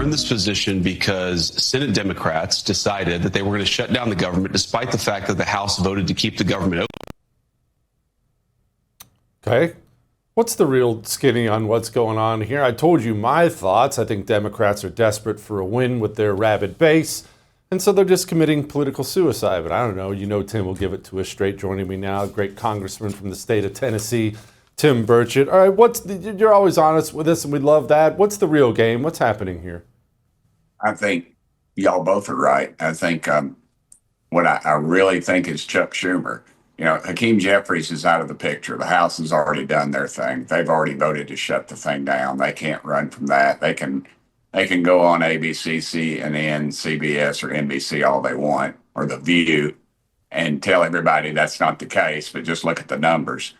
we're in this position because Senate Democrats decided that they were going to shut down the government despite the fact that the House voted to keep the government open. Okay. What's the real skinny on what's going on here? I told you my thoughts. I think Democrats are desperate for a win with their rabid base, and so they're just committing political suicide. But I don't know. You know, Tim will give it to us straight. Joining me now, great congressman from the state of Tennessee, Tim Burchett. All right, you're always honest with us, and we love that. What's the real game? What's happening here? I think y'all both are right. I think what I really think is Chuck Schumer. You know, Hakeem Jeffries is out of the picture. The House has already done their thing. They've already voted to shut the thing down. They can't run from that. They can go on ABC, CNN, CBS, or NBC all they want, or The View, and tell everybody that's not the case, but just look at the numbers.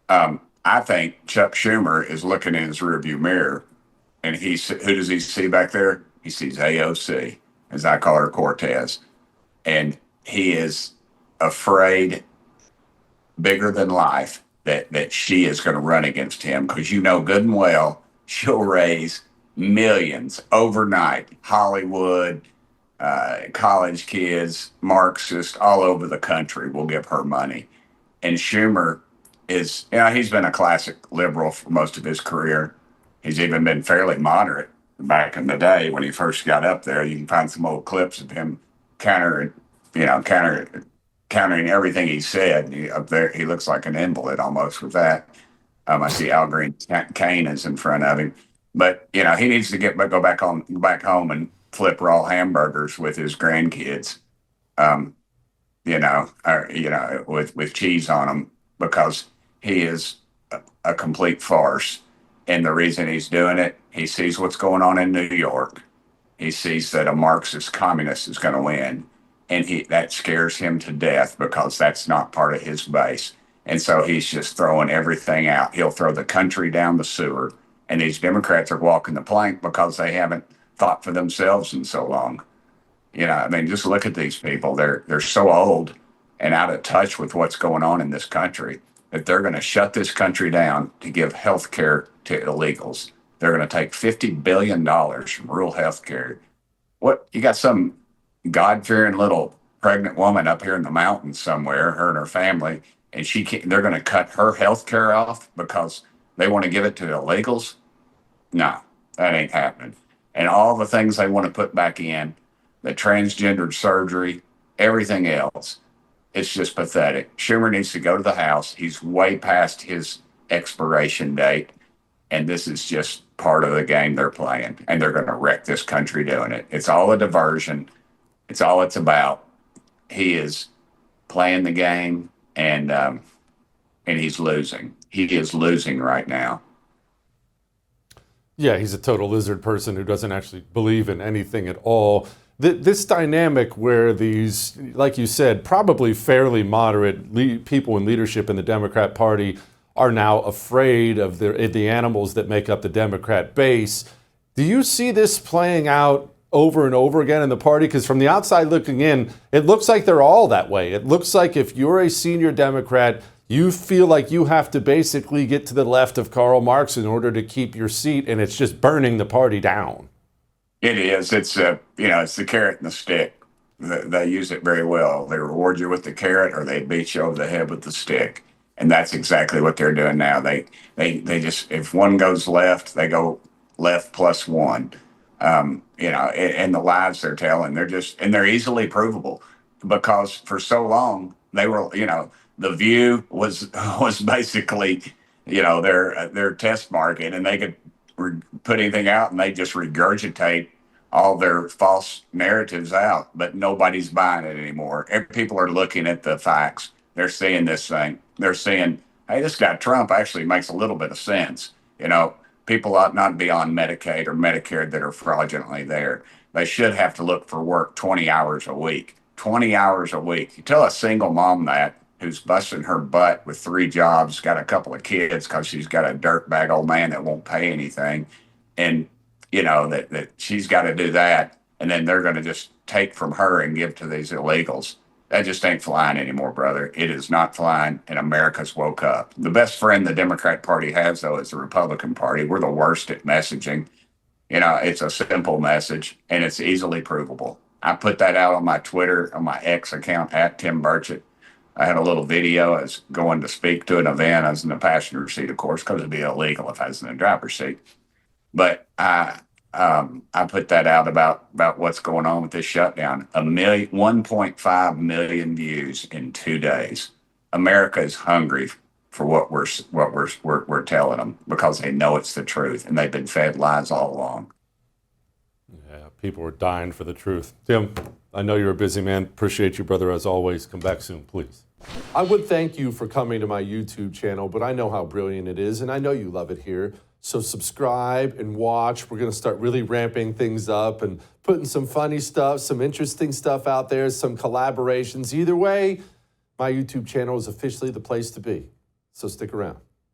I think Chuck Schumer is looking in his rearview mirror, and who does he see back there? He sees AOC, as I call her, Cortez. And he is afraid, bigger than life, that she is going to run against him, because you know good and well she'll raise millions overnight. Hollywood, college kids, Marxists all over the country will give her money. And Schumer is, you know, he's been a classic liberal for most of his career. He's even been fairly moderate back in the day when he first got up there. You can find some old clips of him countering everything he said. Up there, he looks like an invalid almost with that. I see Al Green Kane is in front of him, but you know he needs to go back home and flip raw hamburgers with his grandkids, with cheese on them, because he is a complete farce. And the reason he's doing it, he sees what's going on in New York. He sees that a Marxist communist is going to win. And that scares him to death, because that's not part of his base. And so he's just throwing everything out. He'll throw the country down the sewer. And these Democrats are walking the plank because they haven't thought for themselves in so long. You know, I mean, just look at these people. They're so old and out of touch with what's going on in this country that they're going to shut this country down to give health care to illegals. They're going to take $50 billion from rural health care. What, you got some God-fearing little pregnant woman up here in the mountains somewhere, her and her family, and they're going to cut her health care off because they want to give it to illegals? No, that ain't happening. And all the things they want to put back in, the transgendered surgery, everything else, it's just pathetic. Schumer needs to go to the House. He's way past his expiration date, and this is just part of the game they're playing, and they're going to wreck this country doing it. It's all a diversion. It's all it's about. He is playing the game, and he's losing. He is losing right now. Yeah, he's a total lizard person who doesn't actually believe in anything at all. This dynamic where these, like you said, probably fairly moderate people in leadership in the Democrat Party are now afraid of the animals that make up the Democrat base. Do you see this playing out over and over again in the party? Because from the outside looking in, it looks like they're all that way. It looks like if you're a senior Democrat, you feel like you have to basically get to the left of Karl Marx in order to keep your seat, and it's just burning the party down. It is. It's it's the carrot and the stick. They use it very well. They reward you with the carrot, or they beat you over the head with the stick. And that's exactly what they're doing now. They just, if one goes left, they go left plus one. And the lies they're telling, they're easily provable, because for so long they were, the View was basically, their test market, and they could put anything out and they just regurgitate all their false narratives out, but nobody's buying it anymore. People are looking at the facts. They're seeing this thing. They're saying, hey, this guy Trump actually makes a little bit of sense. People ought not be on Medicaid or Medicare that are fraudulently there. They should have to look for work 20 hours a week. 20 hours a week. You tell a single mom that, who's busting her butt with 3 jobs, got a couple of kids because she's got a dirtbag old man that won't pay anything, and that she's got to do that, and then they're going to just take from her and give to these illegals. That just ain't flying anymore, brother. It is not flying, and America's woke up. The best friend the Democrat Party has, though, is the Republican Party. We're the worst at messaging. You know, it's a simple message and it's easily provable. I put that out on my Twitter, on my X account at Tim Burchett. I had a little video. I was going to speak to an event. I was in the passenger seat, of course, because it'd be illegal if I was in the driver's seat. But I put that out about what's going on with this shutdown. 1.5 million views in 2 days. America is hungry for what we're telling them because they know it's the truth and they've been fed lies all along. Yeah, people are dying for the truth. Tim, I know you're a busy man. Appreciate you, brother, as always. Come back soon, please. I would thank you for coming to my YouTube channel, but I know how brilliant it is, and I know you love it here. So subscribe and watch. We're going to start really ramping things up and putting some funny stuff, some interesting stuff out there, some collaborations. Either way, my YouTube channel is officially the place to be. So stick around.